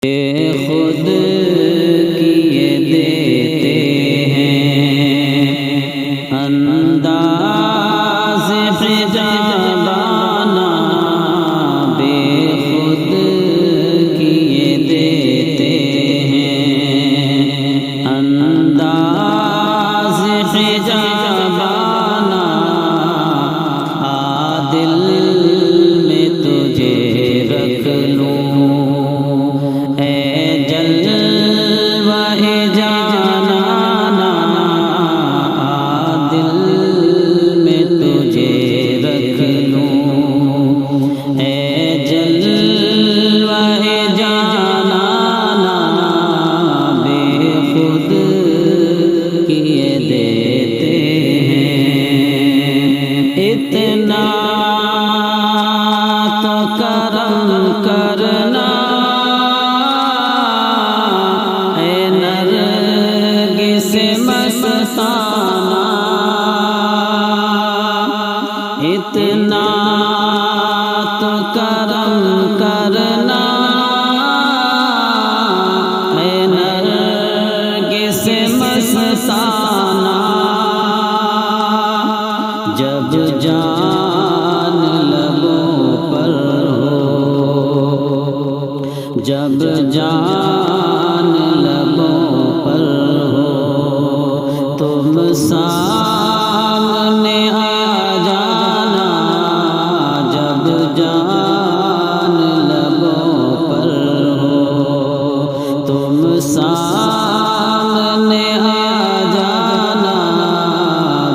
خود کیے دیتے ہیں انداز حجابانہ، بے خود کیے دیتے ہیں انداز حجابانہ، دل میں تجھے رکھ لوں اتنا تو کرم کرنا اے نرگس مستانہ، اتنا تو کرم کرنا اے نرگس مستانہ، جب جان لبوں پر ہو، جب جان لبوں پر ہو، تم سامنے آ جانا، جب جان لبوں پر ہو، تم سامنے آ جانا،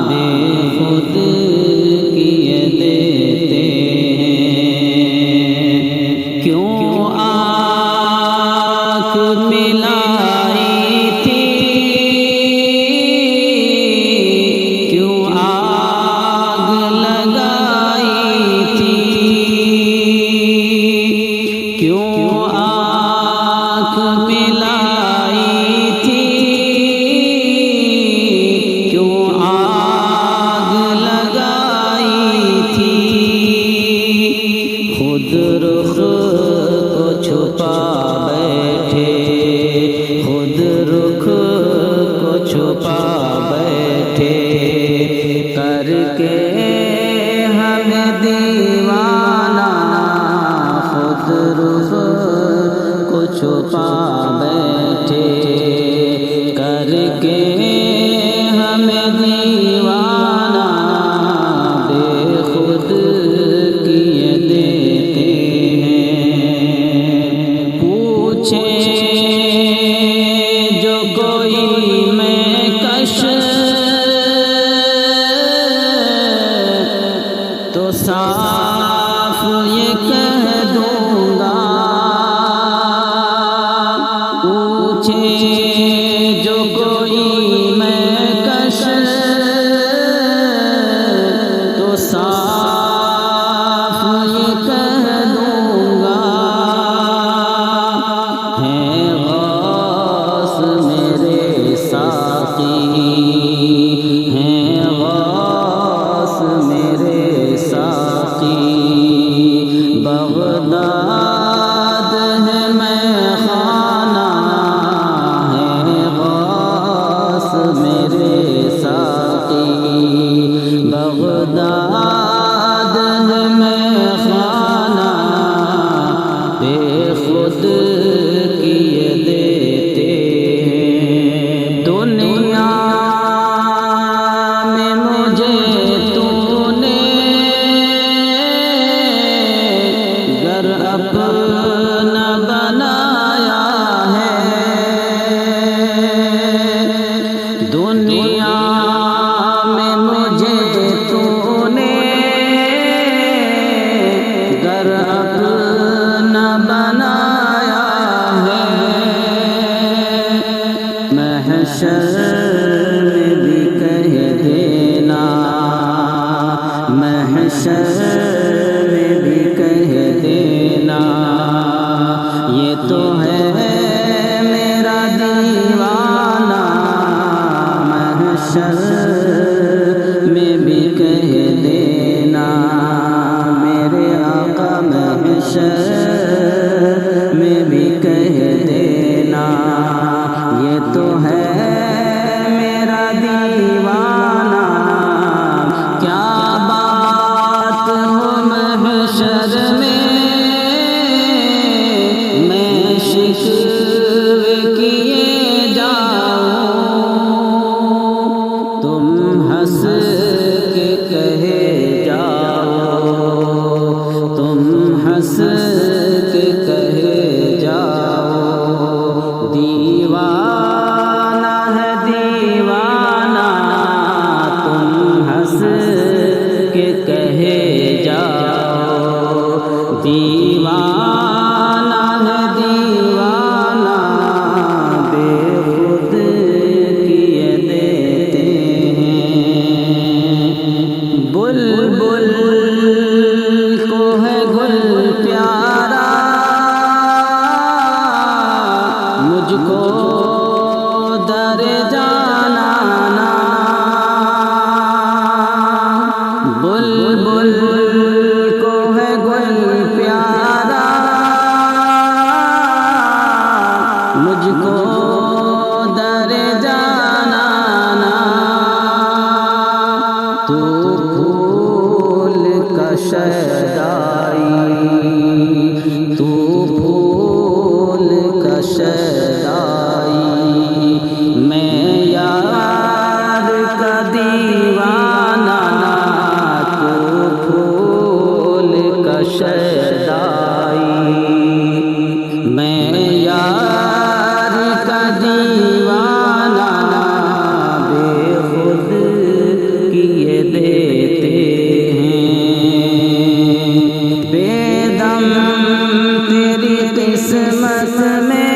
بے خود کیے دیتے ہیں۔ کیوں آنکھ ملائی تھی، کیوں آگ لگائی تھی، کیوں آنکھ ملائی تھی، کیوں آگ لگائی تھی، خود رخ کو چھپا بیٹھے، خود رخ کو چھپا بیٹھے، کر کے ہمیں دیوانہ، خود رخ کو چھپا بیٹھے، کر کے ہمیں دیوانہ، بے خود کیے دیتے ہیں۔ پوچھے جو کوئی میں کش، تو صاف یہ کہہ دوں گا، پوچھے جو کوئی میں کش، تو صاف یہ کہہ دوں گا، ہے غوث میرے ساقی، ہے غوث میرے ساقی، بغداد ہے میں خانہ، ہے غوث میرے ساقی، بغداد ہے میں خانہ، بے خود کیے دیتے ہیں۔ دنیا میں مجھے تو نے گر اپنا بنایا ہے، دنیا میں مجھے تو نے گر اپنا بنایا ہے، محشر میں بھی کہہ دینا، محشر میں بھی کہہ دینا، یہ تو ہے میرا دیوانہ، محشر میں بھی کہہ دینا، میرے آقا محشر میں بھی کہہ شکوے کیے جاؤ، تم ہنس کے کہے جاؤ، تم ہنس کے کہے جاؤ، دیوانہ ہے دیوانہ، تم ہنس کے کہے جاؤ، دیوانہ ہے دیوانہ، بے خود کیے دیتے ہیں، بلبل کو ہے گل پیارا، مجھ کو در جانا نا، بلبل کو ہے گل پیارا، مجھ کو در جانا نا، تو پھول کا شیدائی، تو پھول کا شیدائی، میں یار کا دیوانہ، تو پھول کا شیدائی، میں یار کا دیوانہ، بے خود کیے دیتے ہیں، بے دم تیری قسمت میں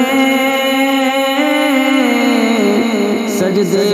سجدے